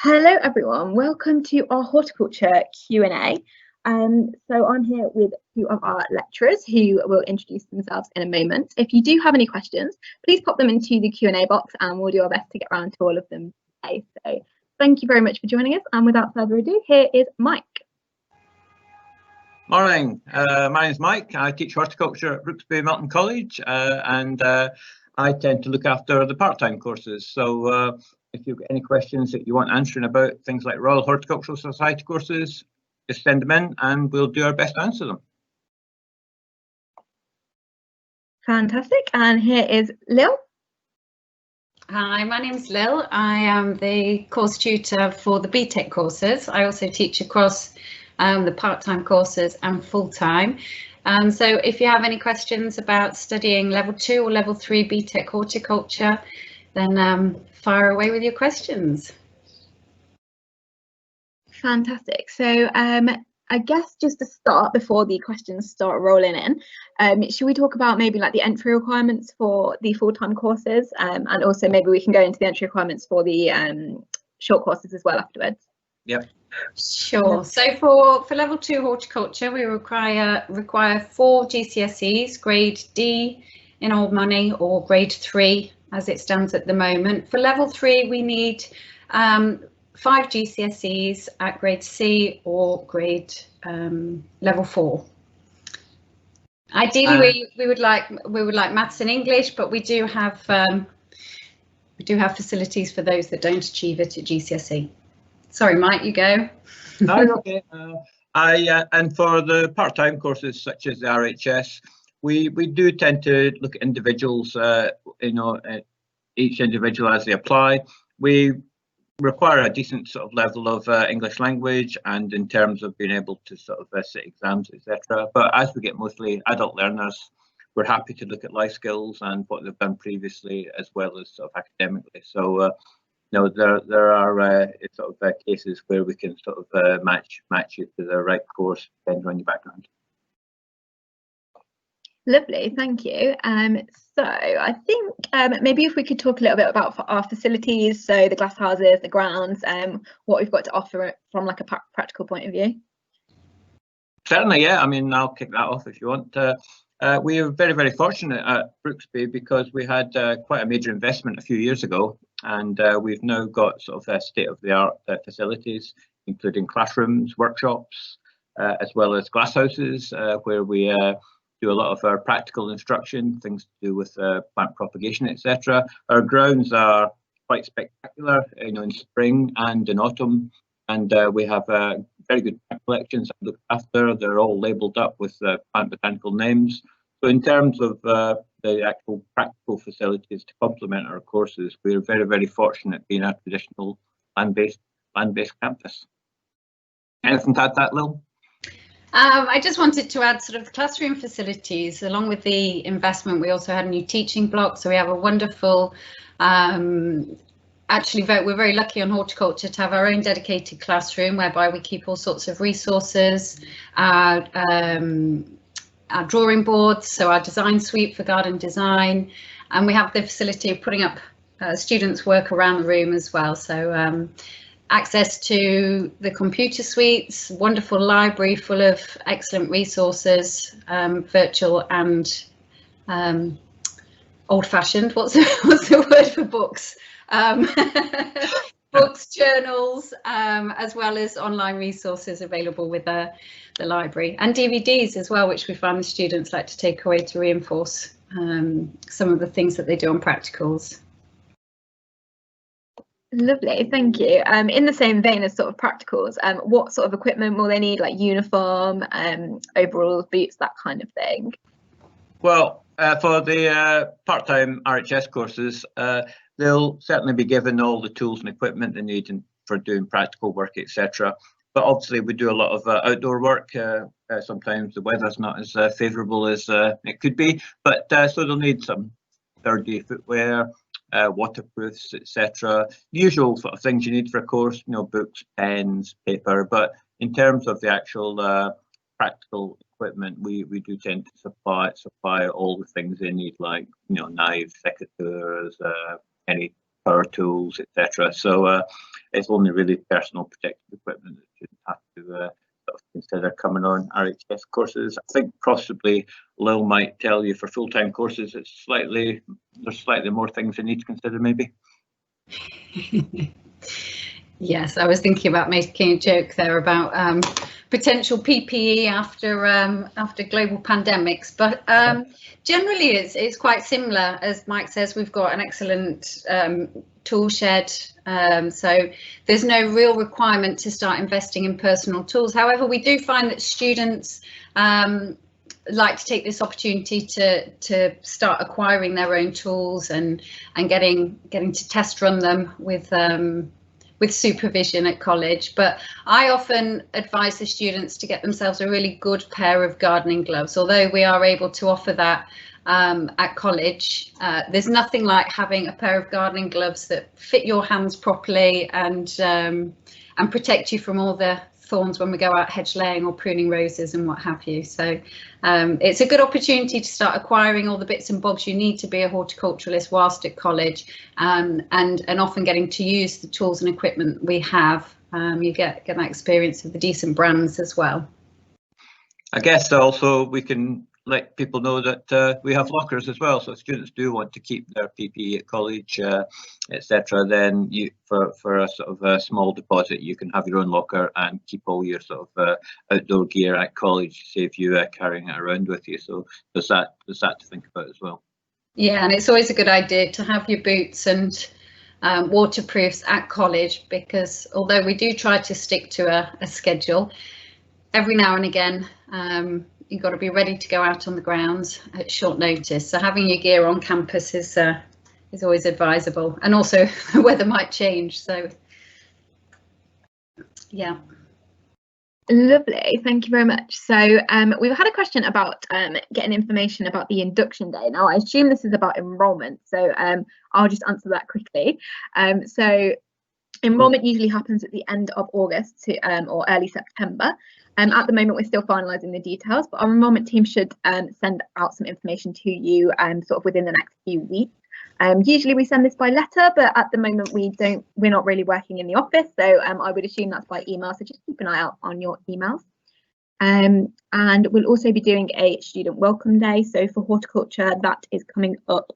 Hello everyone, welcome to our horticulture Q&A. So I'm here with two of our lecturers who will introduce themselves in a moment. If you do have any questions, please pop them into the Q&A box and we'll do our best to get around to all of them today. So thank you very much for joining us, and without further ado, here is Mike. Morning, my name is Mike. I teach horticulture at Brooksby Melton College and I tend to look after the part-time courses. So if you've got any questions that you want answering about things like Royal Horticultural Society courses, just send them in and we'll do our best to answer them. Fantastic, and here is Lil. Hi, my name's Lil. I am the course tutor for the BTEC courses. I also teach across the part-time courses and full-time. So if you have any questions about studying level 2 or level 3 BTEC horticulture, then fire away with your questions. Fantastic. So I guess just to start, before the questions start rolling in, should we talk about maybe like the entry requirements for the full-time courses, and also maybe we can go into the entry requirements for the short courses as well afterwards? Yep. Sure. So for level 2 horticulture, we require 4 GCSEs, grade D in old money or grade 3 as it stands at the moment. For level 3, we need 5 GCSEs at grade C or grade level 4. Ideally, we would like maths and English, but we do have facilities for those that don't achieve it at GCSE. Sorry, Mike, you go. No, okay. And for the part-time courses such as the RHS, we do tend to look at individuals, each individual as they apply. We require a decent sort of level of English language and in terms of being able to sort of sit exams, etc. But as we get mostly adult learners, we're happy to look at life skills and what they've done previously as well as sort of academically. So no, there are sort of cases where we can sort of match you to the right course depending on your background. Lovely, thank you. So I think maybe if we could talk a little bit about our facilities, so the glass houses, the grounds, what we've got to offer from like a practical point of view. Certainly, yeah. I mean, I'll kick that off if you want. We are very, very fortunate at Brooksby because we had quite a major investment a few years ago, and we've now got sort of state-of-the-art facilities, including classrooms, workshops, as well as glass houses, where we do a lot of our practical instruction, things to do with plant propagation, etc. Our grounds are quite spectacular, in spring and in autumn, and we have very good collections to look after. They're all labelled up with plant botanical names. So in terms of the actual practical facilities to complement our courses, we're very, very fortunate being a traditional land-based campus. Anything to add to that, Lil? I just wanted to add sort of the classroom facilities. Along with the investment, we also had a new teaching block. So we have a wonderful, actually we're very lucky on horticulture to have our own dedicated classroom whereby we keep all sorts of resources, our drawing boards, so our design suite for garden design, and we have the facility of putting up students' work around the room as well. So access to the computer suites, wonderful library full of excellent resources, virtual and old-fashioned. What's the word for books? Books, journals, as well as online resources available with the library, and DVDs as well, which we find the students like to take away to reinforce some of the things that they do on practicals. Lovely, thank you. In the same vein as sort of practicals, what sort of equipment will they need, like uniform, overalls, boots, that kind of thing? Well, for the part-time RHS courses, they'll certainly be given all the tools and equipment they need for doing practical work, etc. But obviously we do a lot of outdoor work. Sometimes the weather's not as favourable as it could be, but so they'll need some third-day footwear, waterproofs, etc. Usual sort of things you need for a course, books, pens, paper. But in terms of the actual practical equipment, we do tend to supply all the things they need, like knives, secateurs, any power tools, etc. So it's only really personal protective equipment that you have to sort of consider coming on RHS courses. I think possibly Lil might tell you for full-time courses there's slightly more things you need to consider maybe. Yes, I was thinking about making a joke there about potential PPE after global pandemics, but generally it's quite similar. As Mike says, we've got an excellent tool shed, so there's no real requirement to start investing in personal tools. However, we do find that students like to take this opportunity to start acquiring their own tools and getting to test run them with supervision at college. But I often advise the students to get themselves a really good pair of gardening gloves. Although we are able to offer that at college, there's nothing like having a pair of gardening gloves that fit your hands properly and protect you from all the thorns when we go out hedge laying or pruning roses and what have you. So it's a good opportunity to start acquiring all the bits and bobs you need to be a horticulturalist whilst at college, and often getting to use the tools and equipment we have. You get that experience of the decent brands as well. I guess also we can let people know that we have lockers as well, so if students do want to keep their PPE at college, etc., then you for a sort of a small deposit you can have your own locker and keep all your sort of outdoor gear at college, save you carrying it around with you. So there's that to think about as well. Yeah, and it's always a good idea to have your boots and waterproofs at college, because although we do try to stick to a schedule, every now and again you've got to be ready to go out on the grounds at short notice. So having your gear on campus is always advisable, and also the weather might change. So yeah. Lovely, thank you very much. So we've had a question about getting information about the induction day. Now I assume this is about enrolment, so I'll just answer that quickly. So enrolment usually happens at the end of August or early September. At the moment we're still finalising the details, but our enrolment team should send out some information to you sort of within the next few weeks. Usually we send this by letter, but at the moment we're not really working in the office, so I would assume that's by email, so just keep an eye out on your emails. And we'll also be doing a student welcome day, so for horticulture that is coming up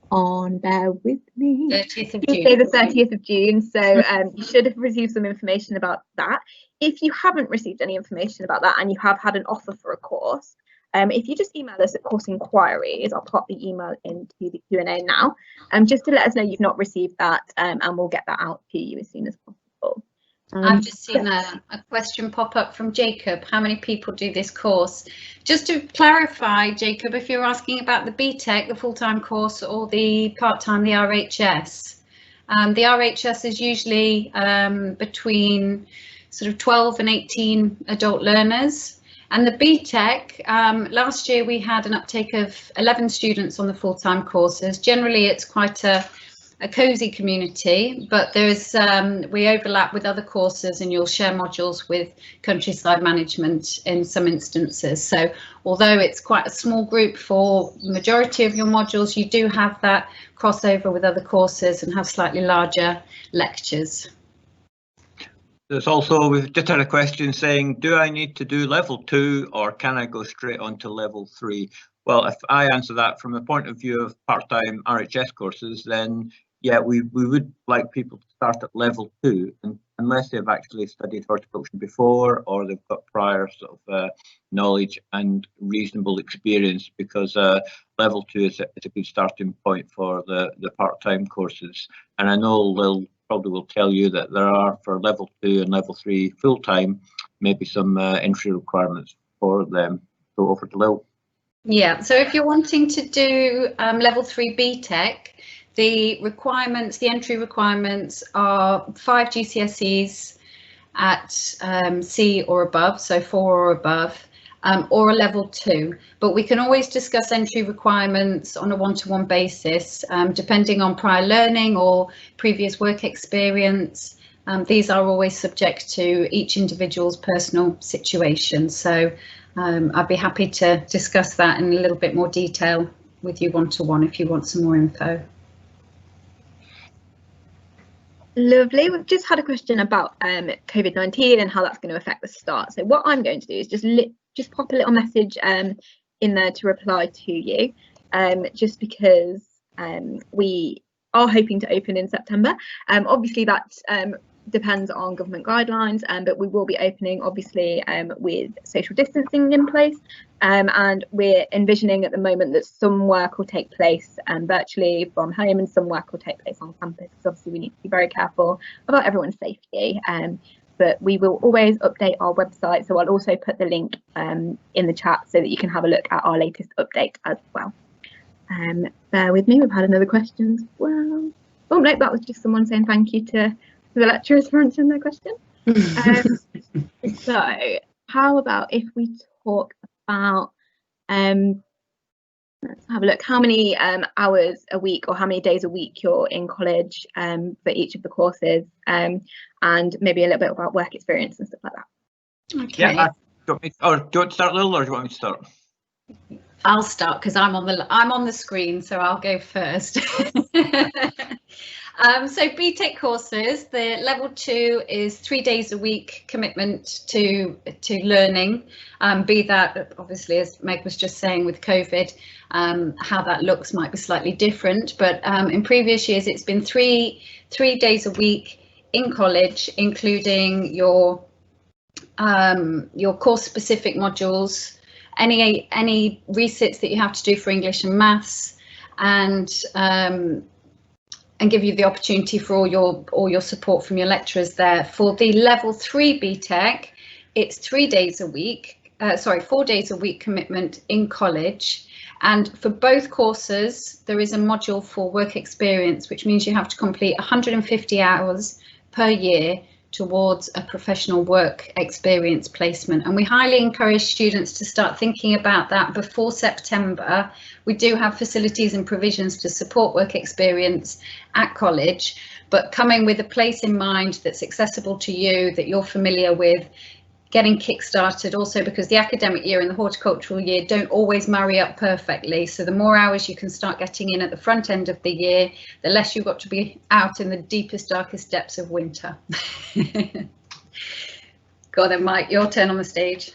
on, bear with me, 30th of Tuesday June. the 30th of June, so you should have received some information about that. If you haven't received any information about that and you have had an offer for a course, if you just email us at course inquiries, I'll pop the email into the Q&A now, just to let us know you've not received that, and we'll get that out to you as soon as possible. I've just seen a question pop up from Jacob. How many people do this course? Just to clarify, Jacob, if you're asking about the BTEC, the full-time course, or the part-time, the RHS. The RHS is usually between sort of 12 and 18 adult learners. And the BTEC, last year we had an uptake of 11 students on the full-time courses. Generally it's quite a cosy community, but there's we overlap with other courses and you'll share modules with countryside management in some instances. So although it's quite a small group for the majority of your modules, you do have that crossover with other courses and have slightly larger lectures. There's also, we've just had a question saying, do I need to do level 2 or can I go straight on to level 3? Well, if I answer that from the point of view of part-time RHS courses, then yeah, we would like people to start at level 2, and unless they've actually studied horticulture before or they've got prior sort of knowledge and reasonable experience, because level 2 is a good starting point for the part-time courses. And I know they'll probably will tell you that there are, for level 2 and level 3 full-time, maybe some entry requirements for them. So over to Lil. Yeah, so if you're wanting to do level 3 BTEC, the requirements, the entry requirements are 5 GCSEs at C or above, so 4 or above, or a level 2. But we can always discuss entry requirements on a one-to-one basis, depending on prior learning or previous work experience. These are always subject to each individual's personal situation. So I'd be happy to discuss that in a little bit more detail with you one-to-one if you want some more info. Lovely. We've just had a question about COVID-19 and how that's going to affect the start. So what I'm going to do is just pop a little message in there to reply to you, just because we are hoping to open in September. Obviously that depends on government guidelines, but we will be opening obviously with social distancing in place, and we're envisioning at the moment that some work will take place virtually from home and some work will take place on campus, because obviously we need to be very careful about everyone's safety. But we will always update our website, so I'll also put the link in the chat so that you can have a look at our latest update as well. Bear with me, we've had another question as well. Oh no, that was just someone saying thank you to the lecturers for answering their question. So how about if we talk about, let's have a look, how many hours a week or how many days a week you're in college for each of the courses, and maybe a little bit about work experience and stuff like that. Okay. Yeah, do you want to start, Lil, or do you want me to start? I'll start because I'm on the screen, so I'll go first. So BTEC courses, the level 2 is 3 days a week commitment to learning, be that obviously, as Meg was just saying, with COVID, how that looks might be slightly different, but in previous years it's been three days a week in college, including your course specific modules, any resits that you have to do for English and maths, and give you the opportunity for all your support from your lecturers there. For the level 3 BTEC, it's 4 days a week commitment in college. And for both courses, there is a module for work experience, which means you have to complete 150 hours per year towards a professional work experience placement, and we highly encourage students to start thinking about that before September. We do have facilities and provisions to support work experience at college, but coming with a place in mind that's accessible to you, that you're familiar with, getting kick-started, also because the academic year and the horticultural year don't always marry up perfectly. So the more hours you can start getting in at the front end of the year, the less you've got to be out in the deepest, darkest depths of winter. Go on then, Mike, your turn on the stage.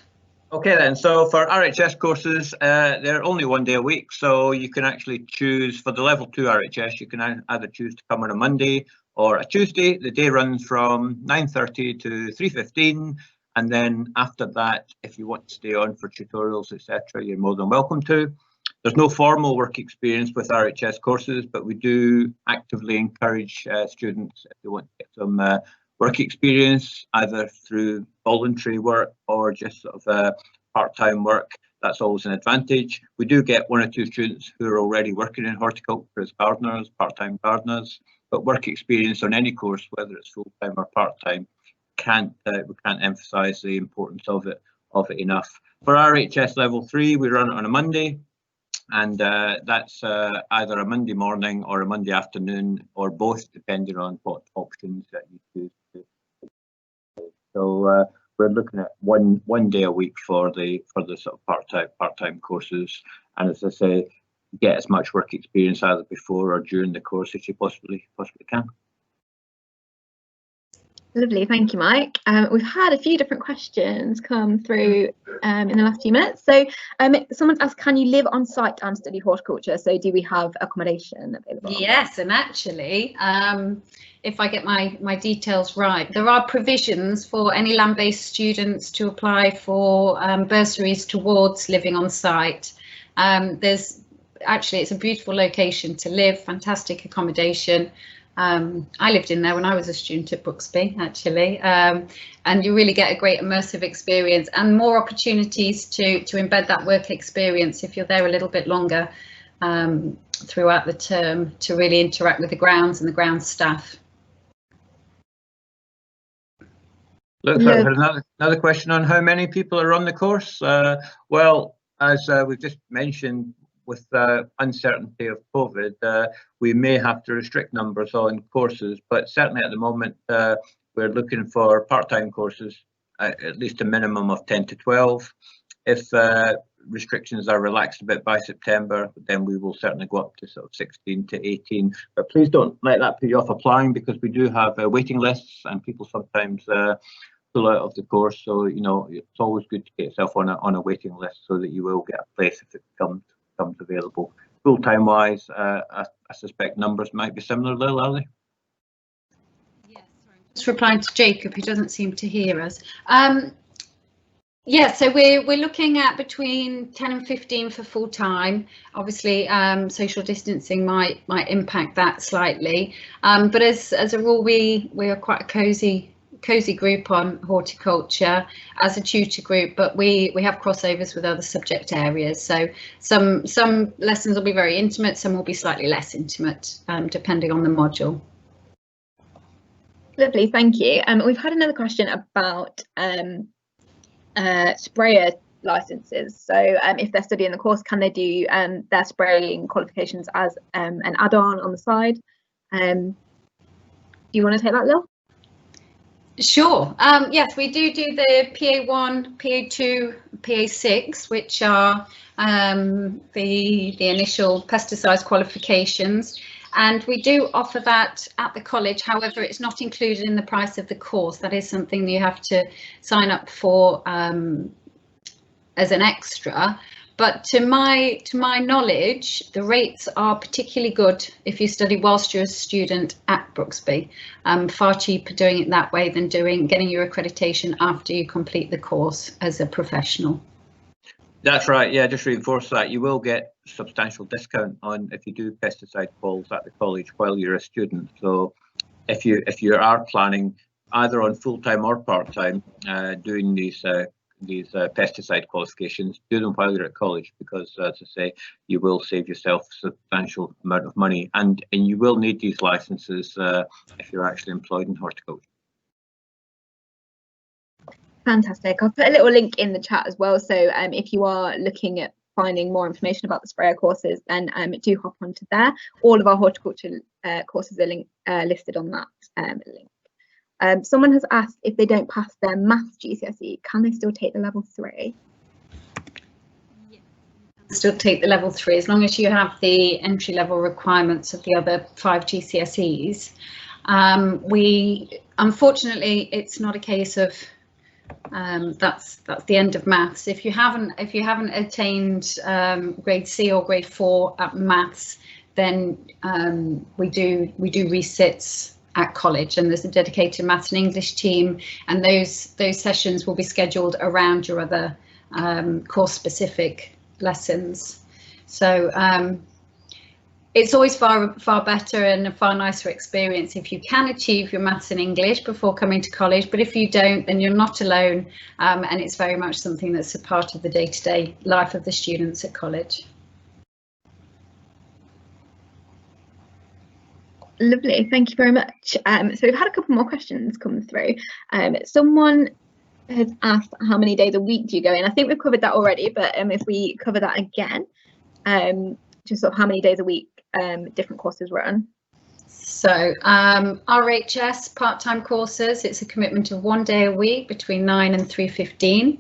Okay then, so for RHS courses, they're only 1 day a week, so you can actually choose for the level 2 RHS, you can either choose to come on a Monday or a Tuesday. The day runs from 9:30 to 3:15. And then after that, if you want to stay on for tutorials, etc., you're more than welcome to. There's no formal work experience with RHS courses, but we do actively encourage students, if they want to get some work experience, either through voluntary work or just sort of part-time work. That's always an advantage. We do get 1 or 2 students who are already working in horticulture as gardeners, part-time gardeners, but work experience on any course, whether it's full-time or part-time, we can't emphasize the importance of it enough. For RHS level 3, we run it on a Monday, and that's either a Monday morning or a Monday afternoon, or both, depending on what options that you choose to. So we're looking at one day a week for the sort of part-time courses, and as I say, get as much work experience either before or during the course as you possibly can. Lovely, thank you, Mike. We've had a few different questions come through in the last few minutes. So someone's asked, can you live on site and study horticulture? So do we have accommodation available? Yes, and actually, if I get my details right, there are provisions for any land-based students to apply for bursaries towards living on site. It's a beautiful location to live, fantastic accommodation. I lived in there when I was a student at Brooksby, actually, and you really get a great immersive experience and more opportunities to embed that work experience if you're there a little bit longer throughout the term, to really interact with the grounds and the grounds staff. Look, another question on how many people are on the course. Well, as we've just mentioned, with the uncertainty of COVID, we may have to restrict numbers on courses, but certainly at the moment we're looking for part-time courses, at least a minimum of 10 to 12. If restrictions are relaxed a bit by September, then we will certainly go up to sort of 16 to 18. But please don't let that put you off applying, because we do have waiting lists, and people sometimes pull out of the course. So you know, it's always good to get yourself on a waiting list so that you will get a place if it comes available. Full-time wise, I suspect numbers might be similar, Lil, are they? Yes, sorry. Just replying to Jacob, who doesn't seem to hear us. Yeah, so we're looking at between 10 and 15 for full time. Obviously, social distancing might impact that slightly, but as a rule, we are quite a cozy group on horticulture as a tutor group, but we have crossovers with other subject areas. So some lessons will be very intimate, some will be slightly less intimate, depending on the module. Lovely, thank you. We've had another question about sprayer licenses. So if they're studying the course, can they do their spraying qualifications as an add-on on the side? Do you want to take that, Lil? Sure. Yes, we do the PA1, PA2, PA6, which are the initial pesticides qualifications. And we do offer that at the college. However, it's not included in the price of the course. That is something that you have to sign up for as an extra. But to my knowledge, the rates are particularly good if you study whilst you're a student at Brooksby. Far cheaper doing it that way than getting your accreditation after you complete the course as a professional. That's right. Yeah, just reinforce that. You will get substantial discount on if you do pesticide quals at the college while you're a student. So if you are planning either on full-time or part-time doing these pesticide qualifications, do them while you're at college, because as I say, you will save yourself a substantial amount of money, and you will need these licenses if you're actually employed in horticulture. Fantastic. I'll put a little link in the chat as well. So if you are looking at finding more information about the sprayer courses, then do hop onto there. All of our horticulture courses are listed on that link. Someone has asked if they don't pass their maths GCSE, can they still take the level 3? Yeah, still take the level 3 as long as you have the entry level requirements of the other 5 GCSEs. Unfortunately, it's not a case of that's the end of maths. If you haven't attained grade C or grade 4 at maths, then we do resits at college, and there's a dedicated maths and English team, and those sessions will be scheduled around your other course specific lessons. So it's always far better and a far nicer experience if you can achieve your maths and English before coming to college, but if you don't, then you're not alone, and it's very much something that's a part of the day-to-day life of the students at college. Lovely, thank you very much. So we've had a couple more questions come through. Someone has asked how many days a week do you go in? I think we've covered that already, but if we cover that again, just sort of how many days a week different courses run. So RHS part-time courses, it's a commitment of 1 day a week between 9 and 3:15.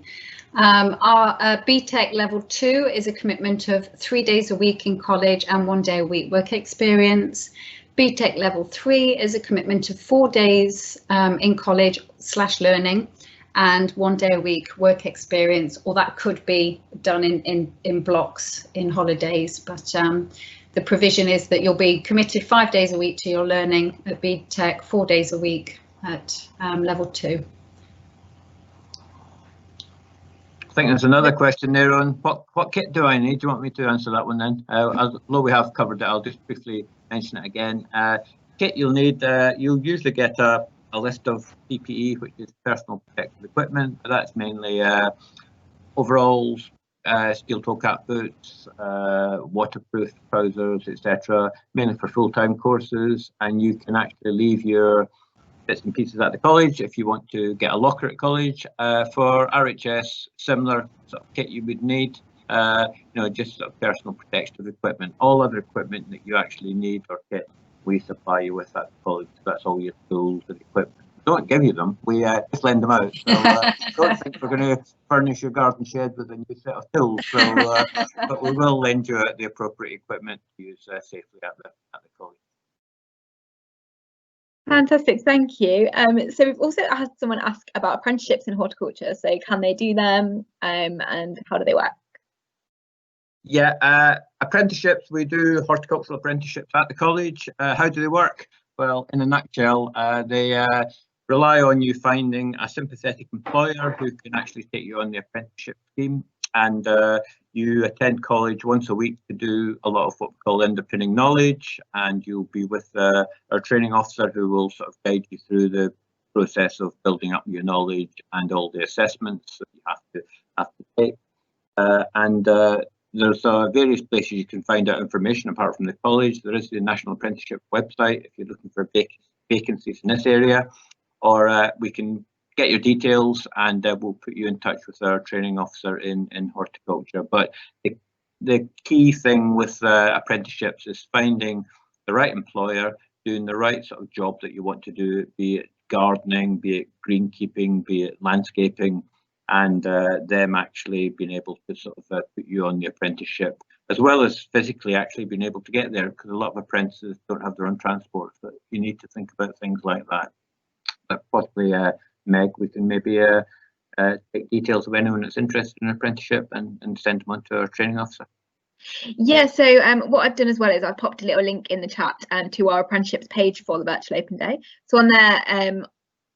Our BTEC level 2 is a commitment of 3 days a week in college and 1 day a week work experience. BTEC level 3 is a commitment of 4 days in college / learning and 1 day a week work experience, or that could be done in blocks in holidays, but the provision is that you'll be committed 5 days a week to your learning at BTEC, 4 days a week at level 2. I think there's another question there on what kit do I need? Do you want me to answer that one then? Although we have covered it, I'll just briefly mention it again. Kit you'll need, you'll usually get a list of PPE, which is personal protective equipment. That's mainly overalls, steel-toe cap boots, waterproof trousers, etc. Mainly for full-time courses, and you can actually leave your bits and pieces at the college if you want to get a locker at college. For RHS, similar sort of kit you would need, just sort of personal protective equipment. All other equipment that you actually need or kit, we supply you with at the college. So that's all your tools and equipment, don't give you them. We just lend them out. So don't think we're going to furnish your garden shed with a new set of tools. So, but we will lend you the appropriate equipment to use safely at the college. Fantastic, thank you. So we've also had someone ask about apprenticeships in horticulture. So can they do them, and how do they work? Yeah, apprenticeships, we do horticultural apprenticeships at the college. How do they work? Well, in a nutshell, they rely on you finding a sympathetic employer who can actually take you on the apprenticeship scheme, and you attend college once a week to do a lot of what we call underpinning knowledge, and you'll be with our training officer who will sort of guide you through the process of building up your knowledge and all the assessments that you have to take. There's various places you can find out information apart from the college. There is the National Apprenticeship website if you're looking for vacancies in this area, or we can get your details and we'll put you in touch with our training officer in horticulture. But the key thing with apprenticeships is finding the right employer, doing the right sort of job that you want to do, be it gardening, be it greenkeeping, be it landscaping, and them actually being able to sort of put you on the apprenticeship, as well as physically actually being able to get there, because a lot of apprentices don't have their own transport. So you need to think about things like that. But possibly, Meg, we can maybe take details of anyone that's interested in an apprenticeship and send them on to our training officer. Yeah, so what I've done as well is I've popped a little link in the chat to our apprenticeships page for the virtual open day. So on there,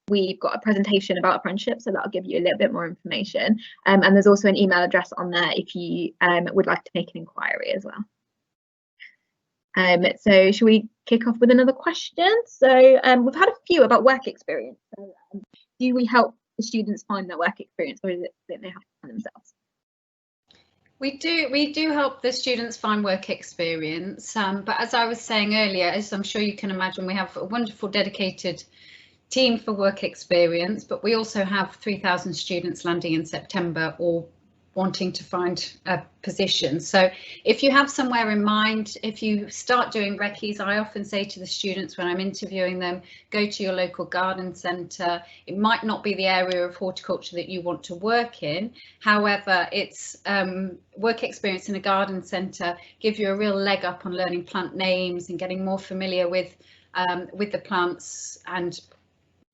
we've got a presentation about apprenticeships, so that'll give you a little bit more information. And there's also an email address on there if you would like to make an inquiry as well. So should we kick off with another question? So we've had a few about work experience. So, do we help the students find their work experience, or is it that they have to find themselves? We do help the students find work experience, but as I was saying earlier, as I'm sure you can imagine, we have a wonderful dedicated team for work experience, but we also have 3,000 students landing in September all wanting to find a position. So if you have somewhere in mind, if you start doing recce's, I often say to the students when I'm interviewing them, go to your local garden centre. It might not be the area of horticulture that you want to work in. However, it's work experience in a garden centre give you a real leg up on learning plant names and getting more familiar with the plants, and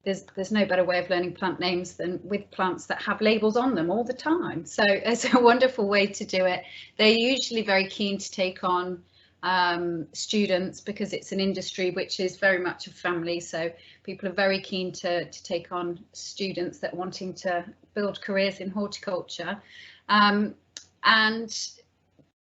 there's no better way of learning plant names than with plants that have labels on them all the time. So it's a wonderful way to do it. They're usually very keen to take on students because it's an industry which is very much a family. So people are very keen to take on students that are wanting to build careers in horticulture. And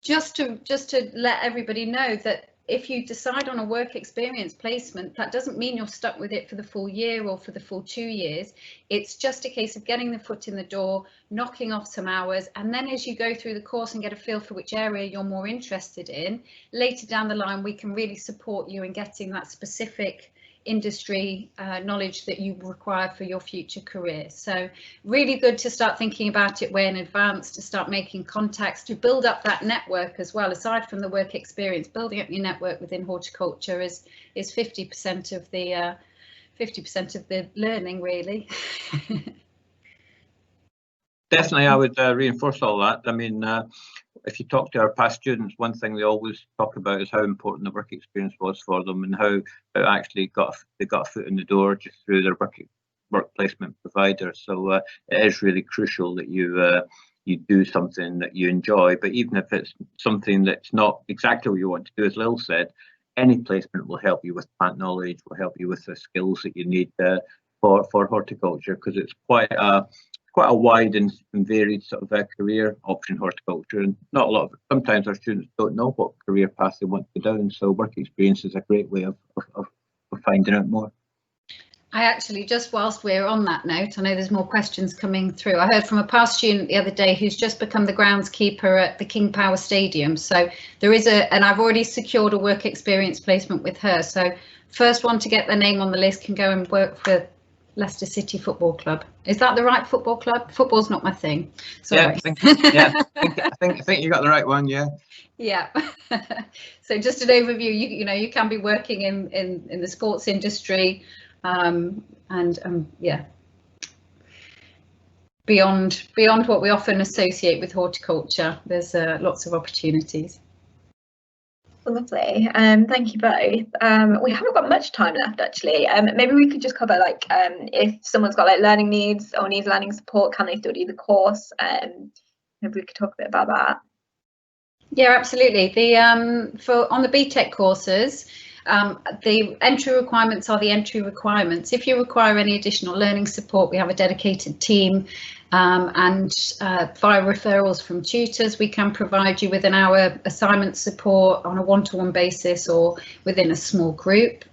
just to let everybody know that if you decide on a work experience placement, that doesn't mean you're stuck with it for the full year or for the full 2 years. It's just a case of getting the foot in the door, knocking off some hours, and then as you go through the course and get a feel for which area you're more interested in, later down the line we can really support you in getting that specific industry knowledge that you require for your future career. So really good to start thinking about it way in advance, to start making contacts, to build up that network as well. Aside from the work experience, building up your network within horticulture is 50% of the learning, really. Definitely, I would reinforce all that. I mean, if you talk to our past students, one thing they always talk about is how important the work experience was for them, and how it actually they got a foot in the door just through their work placement provider. So it is really crucial that you do something that you enjoy. But even if it's something that's not exactly what you want to do, as Lil said, any placement will help you with plant knowledge, will help you with the skills that you need for horticulture, because it's quite a wide and varied sort of career option, horticulture, and not a lot of sometimes our students don't know what career path they want to go down, so work experience is a great way of finding out more. I actually, just whilst we're on that note, I know there's more questions coming through. I heard from a past student the other day who's just become the groundskeeper at the King Power Stadium. So there is and I've already secured a work experience placement with her. So first one to get their name on the list can go and work for Leicester City Football Club. Is that the right football club? Football's not my thing. Sorry. Yeah, I think you got the right one. Yeah. Yeah. So just an overview. You know, you can be working in the sports industry. yeah, beyond what we often associate with horticulture, there's lots of opportunities. Lovely. Thank you both. We haven't got much time left actually. Maybe we could just cover like if someone's got like learning needs or needs learning support, can they still do the course? Maybe we could talk a bit about that. Yeah, absolutely. The on the BTEC courses, the entry requirements are the entry requirements. If you require any additional learning support, we have a dedicated team, and via referrals from tutors, we can provide you with an hour assignment support on a one-to-one basis or within a small group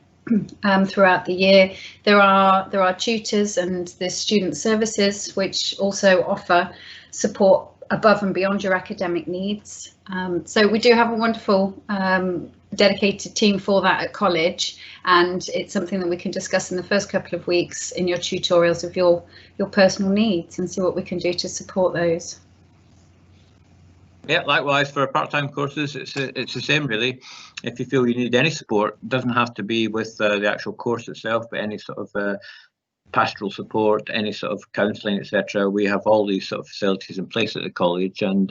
throughout the year. There are tutors and the student services which also offer support above and beyond your academic needs. So we do have a wonderful dedicated team for that at college, and it's something that we can discuss in the first couple of weeks in your tutorials of your personal needs and see what we can do to support those. Yeah, likewise for part-time courses, it's the same really. If you feel you need any support, it doesn't have to be with the actual course itself, but any sort of pastoral support, any sort of counselling, etc. We have all these sort of facilities in place at the college, and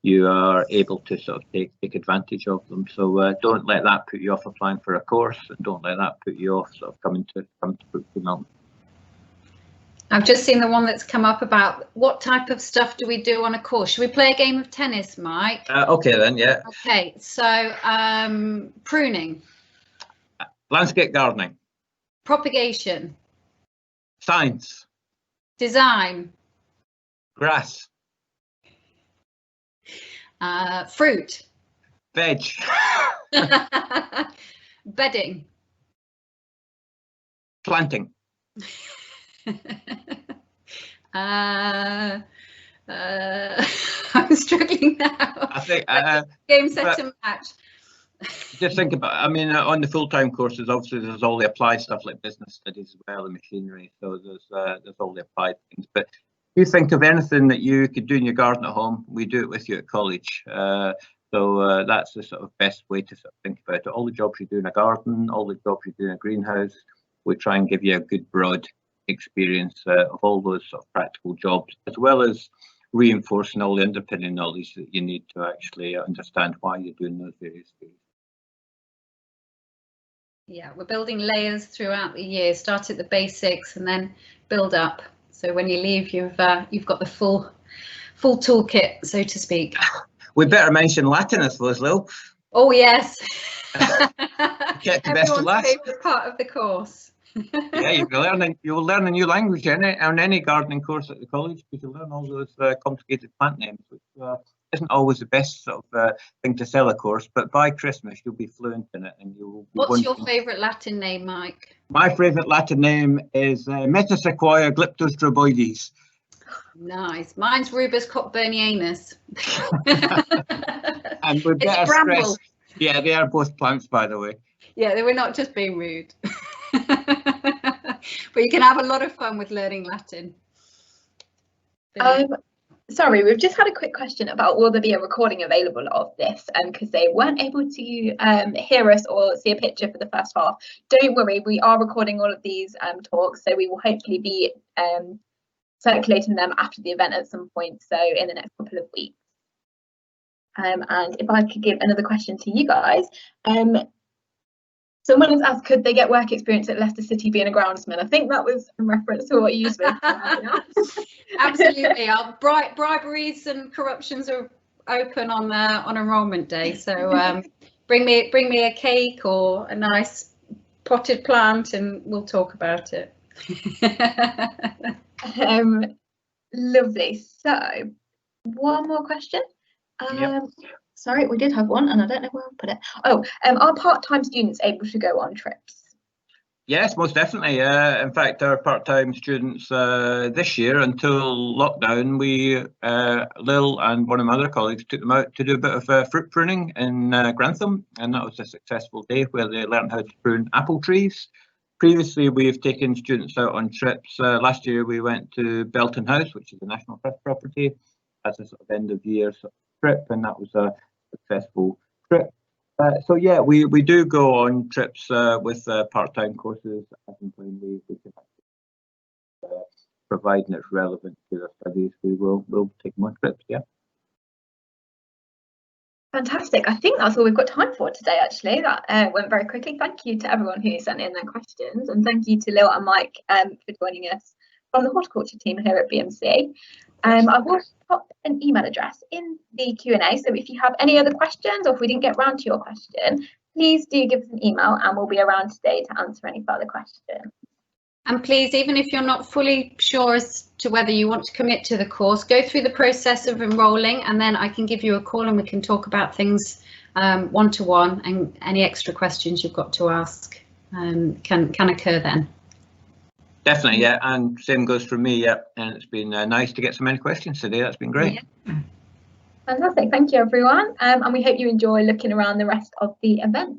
you are able to sort of take advantage of them. So don't let that put you off applying for a course, and don't let that put you off sort of coming to Brooksby Melton. I've just seen the one that's come up about what type of stuff do we do on a course. Should we play a game of tennis, Mike? Okay then, yeah. Okay, so pruning. Landscape gardening. Propagation. Science. Design. Grass. Fruit. Veg. Bedding. Planting. I'm struggling now. I think game, set and match. Just think about, I mean, on the full-time courses, obviously there's all the applied stuff like business studies as well, and machinery. So there's all the applied things. But if you think of anything that you could do in your garden at home, we do it with you at college. So that's the sort of best way to sort of think about it. All the jobs you do in a garden, all the jobs you do in a greenhouse, we try and give you a good broad experience of all those sort of practical jobs, as well as reinforcing all the underpinning knowledge that you need to actually understand why you're doing those various things. Yeah, we're building layers throughout the year. Start at the basics and then build up. So when you leave, you've got the full toolkit, so to speak. We better mention Latin, I suppose, Lil. Oh yes. Get the best of last. Favourite part of the course. Yeah, you'll learn a new language on any gardening course at the college, because you'll learn all those complicated plant names, which isn't always the best sort of thing to sell a course, but by Christmas you'll be fluent in it, and you'll be What's your favourite Latin name, Mike? My favourite Latin name is Metasequoia glyptostroboides. Nice. Mine's Rubus cockburnianus. And we better stress, yeah, they are both plants, by the way. Yeah, they were not just being rude. But you can have a lot of fun with learning Latin. Sorry, we've just had a quick question about will there be a recording available of this, because they weren't able to hear us or see a picture for the first half. Don't worry, we are recording all of these talks, so we will hopefully be circulating them after the event at some point, so in the next couple of weeks. And if I could give another question to you guys, someone has asked, could they get work experience at Leicester City being a groundsman? I think that was in reference to what you spoke about. Absolutely. Our briberies and corruptions are open on enrolment day. So bring me a cake or a nice potted plant, and we'll talk about it. Lovely. So, one more question. Yep. Sorry, we did have one, and I don't know where I'll put it. Oh, are part-time students able to go on trips? Yes, most definitely. In fact, our part-time students this year, until lockdown, Lil and one of my other colleagues took them out to do a bit of fruit pruning in Grantham, and that was a successful day where they learned how to prune apple trees. Previously, we've taken students out on trips. Last year, we went to Melton House, which is a National Trust property, as a sort of end-of-year sort of trip, and that was a successful trip. So yeah, we do go on trips with part-time courses as and when we can, providing it's relevant to their studies. We'll take them on trips. Yeah. Fantastic. I think that's all we've got time for today, actually. That went very quickly. Thank you to everyone who sent in their questions, and thank you to Lil and Mike for joining us from the horticulture team here at BMC. I will pop an email address in the Q&A, so if you have any other questions or if we didn't get round to your question, please do give us an email and we'll be around today to answer any further questions. And please, even if you're not fully sure as to whether you want to commit to the course, go through the process of enrolling, and then I can give you a call and we can talk about things one-to-one, and any extra questions you've got to ask can occur then. Definitely, yeah, and same goes for me, yeah, and it's been nice to get so many questions today. That's been great. Yeah. Fantastic, thank you everyone, and we hope you enjoy looking around the rest of the event.